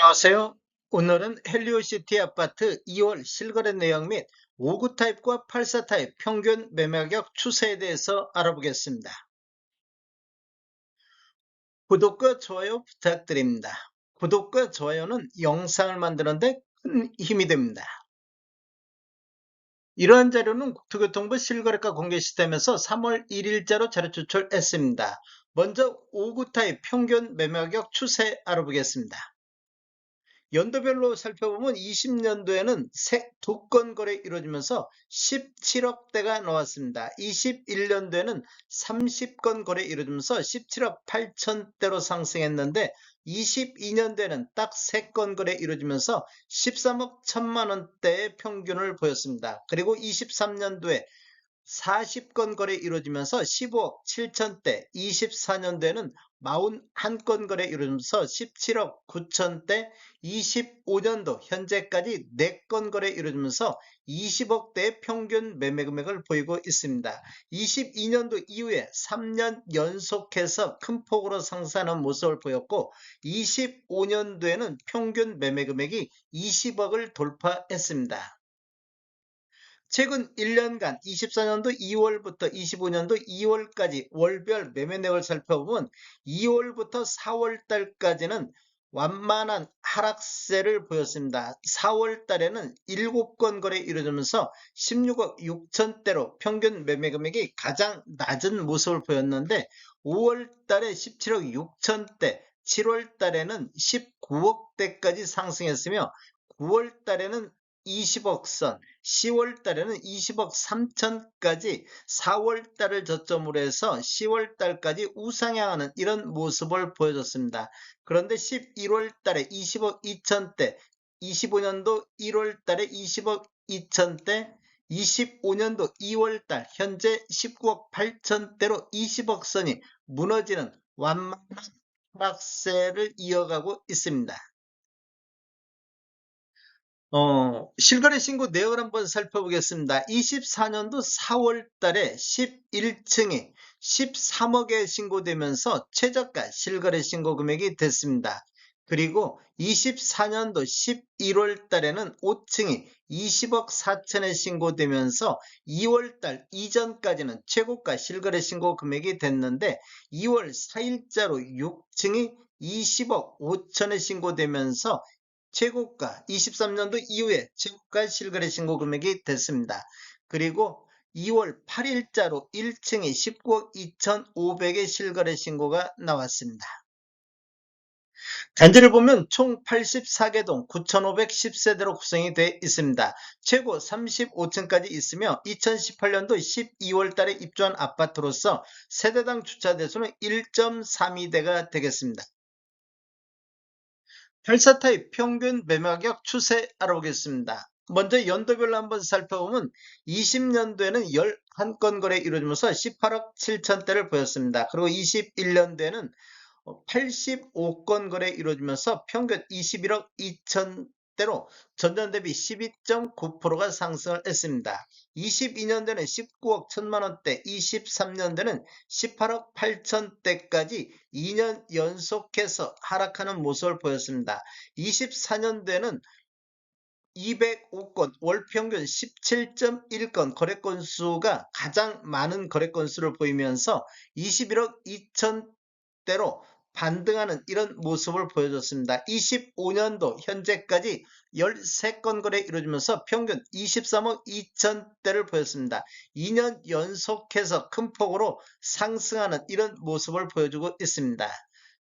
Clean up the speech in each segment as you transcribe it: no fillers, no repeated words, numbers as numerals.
안녕하세요. 오늘은 헬리오시티 아파트 2월 실거래 내용 및 5구 타입과 84 타입 평균 매매가격 추세에 대해서 알아보겠습니다. 구독과 좋아요 부탁드립니다. 구독과 좋아요는 영상을 만드는데 큰 힘이 됩니다. 이러한 자료는 국토교통부 실거래가 공개 시스템에서 3월 1일자로 자료 추출했습니다. 먼저 5구 타입 평균 매매가격 추세 알아보겠습니다. 연도별로 살펴보면 20년도에는 2건 거래 이루어지면서 17억대가 나왔습니다. 21년도에는 30건 거래 이루어지면서 17억 8천대로 상승했는데 22년도에는 딱 3건 거래 이루어지면서 13억 1천만 원대의 평균을 보였습니다. 그리고 23년도에 40건 거래 이루어지면서 15억 7천대, 24년도에는 41건 거래 이루어지면서 17억 9천대, 25년도 현재까지 4건 거래 이루어지면서 20억대의 평균 매매 금액을 보이고 있습니다. 22년도 이후에 3년 연속해서 큰 폭으로 상승하는 모습을 보였고 25년도에는 평균 매매 금액이 20억을 돌파했습니다. 최근 1년간 24년도 2월부터 25년도 2월까지 월별 매매 내역을 살펴보면 2월부터 4월달까지는 완만한 하락세를 보였습니다. 4월달에는 7건 거래 이루어지면서 16억 6천대로 평균 매매 금액이 가장 낮은 모습을 보였는데 5월달에 17억 6천대, 7월달에는 19억대까지 상승했으며 9월달에는 20억 선, 10월 달에는 20억 3천까지 4월 달을 저점으로 해서 10월 달까지 우상향하는 이런 모습을 보여줬습니다. 그런데 11월 달에 20억 2천대, 25년도 1월 달에 20억 2천대, 25년도 2월 달 현재 19억 8천대로 20억 선이 무너지는 완만한 하락세를 이어가고 있습니다. 실거래 신고 내역을 한번 살펴보겠습니다. 24년도 4월 달에 11층이 13억에 신고되면서 최저가 실거래 신고 금액이 됐습니다. 그리고 24년도 11월 달에는 5층이 20억 4천에 신고되면서 2월 달 이전까지는 최고가 실거래 신고 금액이 됐는데 2월 4일자로 6층이 20억 5천에 신고되면서 최고가 23년도 이후에 최고가 실거래 신고 금액이 됐습니다. 그리고 2월 8일자로 1층이 19억 2,500의 실거래 신고가 나왔습니다. 단지를 보면 총 84개 동 9,510세대로 구성이 되어 있습니다. 최고 35층까지 있으며 2018년도 12월 달에 입주한 아파트로서 세대당 주차 대수는 1.32대가 되겠습니다. 84 타입 평균 매매가격 추세 알아보겠습니다. 먼저 연도별로 한번 살펴보면 20년도에는 11건 거래 이루어지면서 18억 7천대를 보였습니다. 그리고 21년도에는 85건 거래 이루어지면서 평균 21억 2천대로 전년 대비 12.9%가 상승을 했습니다. 22년도에는 19억 1천만 원대, 23년도에는 18억 8천대까지 2년 연속해서 하락하는 모습을 보였습니다. 24년도에는 205건, 월평균 17.1건 거래 건수가 가장 많은 거래 건수를 보이면서 21억 2천대로 반등하는 이런 모습을 보여줬습니다. 25년도 현재까지 13건 거래 이루어지면서 평균 23억 2천대를 보였습니다. 2년 연속해서 큰 폭으로 상승하는 이런 모습을 보여주고 있습니다.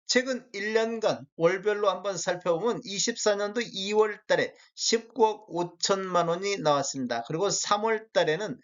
최근 1년간 월별로 한번 살펴보면 24년도 2월 달에 19억 5천만 원이 나왔습니다. 그리고 3월 달에는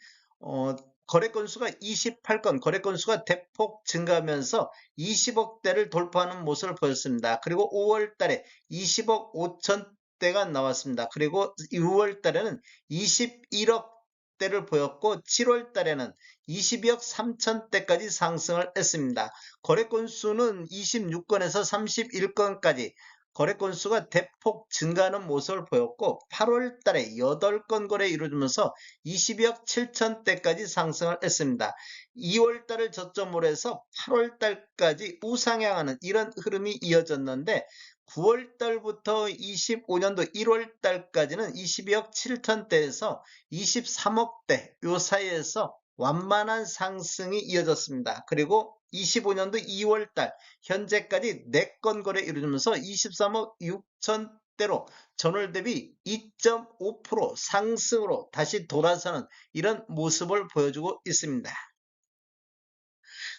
거래 건수가 28건, 거래 건수가 대폭 증가하면서 20억대를 돌파하는 모습을 보였습니다. 그리고 5월 달에 20억 5천대가 나왔습니다. 그리고 6월 달에는 21억대를 보였고 7월 달에는 22억 3천대까지 상승을 했습니다. 거래 건수는 26건에서 31건까지 거래 건수가 대폭 증가하는 모습을 보였고 8월 달에 8건 거래 이루어지면서 22억 7천대까지 상승을 했습니다. 2월 달을 저점으로 해서 8월 달까지 우상향하는 이런 흐름이 이어졌는데 9월 달부터 25년도 1월 달까지는 22억 7천대에서 23억대 요 사이에서 완만한 상승이 이어졌습니다. 그리고 25년도 2월 달 현재까지 4건 거래 이루어지면서 23억 6천대로 전월 대비 2.5% 상승으로 다시 돌아서는 이런 모습을 보여주고 있습니다.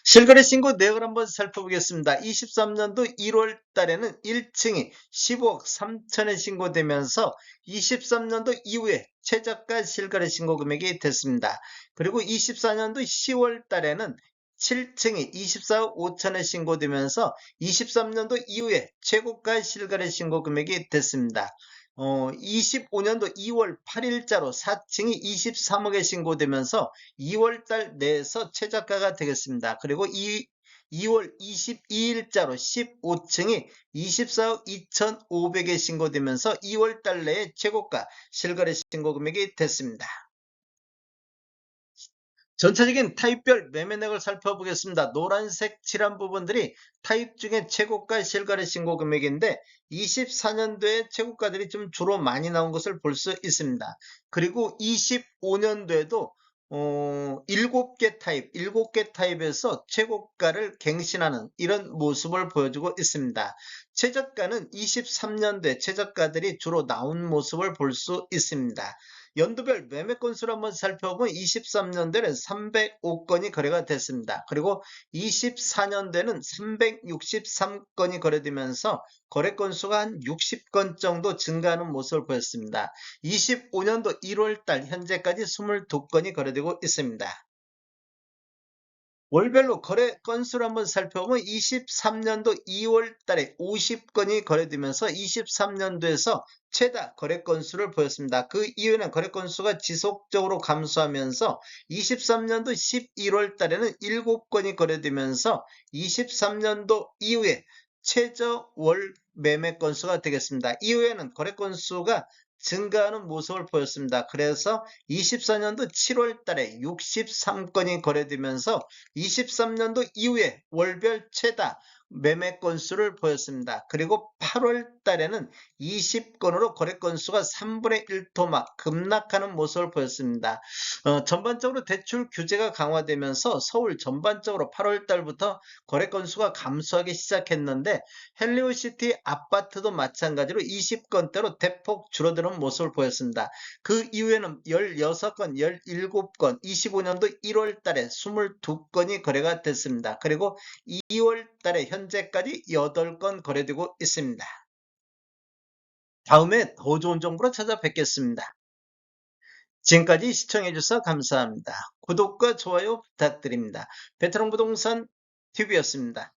실거래 신고 내역을 한번 살펴보겠습니다. 23년도 1월 달에는 1층이 15억 3천에 신고되면서 23년도 이후에 최저가 실거래 신고 금액이 됐습니다. 그리고 24년도 10월 달에는 7층이 24억 5천에 신고되면서 23년도 이후에 최고가 실거래 신고 금액이 됐습니다. 25년도 2월 8일자로 4층이 23억에 신고되면서 2월 달 내에서 최저가가 되겠습니다. 그리고 2월 22일자로 15층이 24억 2,500에 신고되면서 2월 달 내에 최고가 실거래 신고 금액이 됐습니다. 전체적인 타입별 매매액을 살펴보겠습니다. 노란색 칠한 부분들이 타입 중에 최고가 실거래 신고 금액인데 24년도에 최고가들이 좀 주로 많이 나온 것을 볼 수 있습니다. 그리고 25년도에도 7개 타입, 7개 타입에서 최고가를 갱신하는 이런 모습을 보여주고 있습니다. 최저가는 23년도에 최저가들이 주로 나온 모습을 볼 수 있습니다. 연도별 매매 건수를 한번 살펴보면 23년도에는 305건이 거래가 됐습니다. 그리고 24년도에는 363건이 거래되면서 거래 건수가 한 60건 정도 증가하는 모습을 보였습니다. 25년도 1월달 현재까지 22건이 거래되고 있습니다. 월별로 거래 건수를 한번 살펴보면 23년도 2월 달에 50건이 거래되면서 23년도에서 최다 거래 건수를 보였습니다. 그 이후에는 거래 건수가 지속적으로 감소하면서 23년도 11월 달에는 7건이 거래되면서 23년도 이후에 최저 월 매매 건수가 되겠습니다. 이후에는 거래 건수가 증가하는 모습을 보였습니다. 그래서 24년도 7월 달에 63건이 거래되면서 23년도 이후에 월별 최다 매매 건수를 보였습니다. 그리고 8월 달에는 20건으로 거래 건수가 3분의 1토막 급락하는 모습을 보였습니다. 전반적으로 대출 규제가 강화되면서 서울 전반적으로 8월 달부터 거래 건수가 감소하기 시작했는데 헬리오시티 아파트도 마찬가지로 20건대로 대폭 줄어드는 모습을 보였습니다. 그 이후에는 16건, 17건, 25년도 1월 달에 22건이 거래가 됐습니다. 그리고 2월 달에 현재까지 8건 거래되고 있습니다. 다음에 더 좋은 정보로 찾아뵙겠습니다. 지금까지 시청해주셔서 감사합니다. 구독과 좋아요 부탁드립니다. 베테랑 부동산 TV였습니다.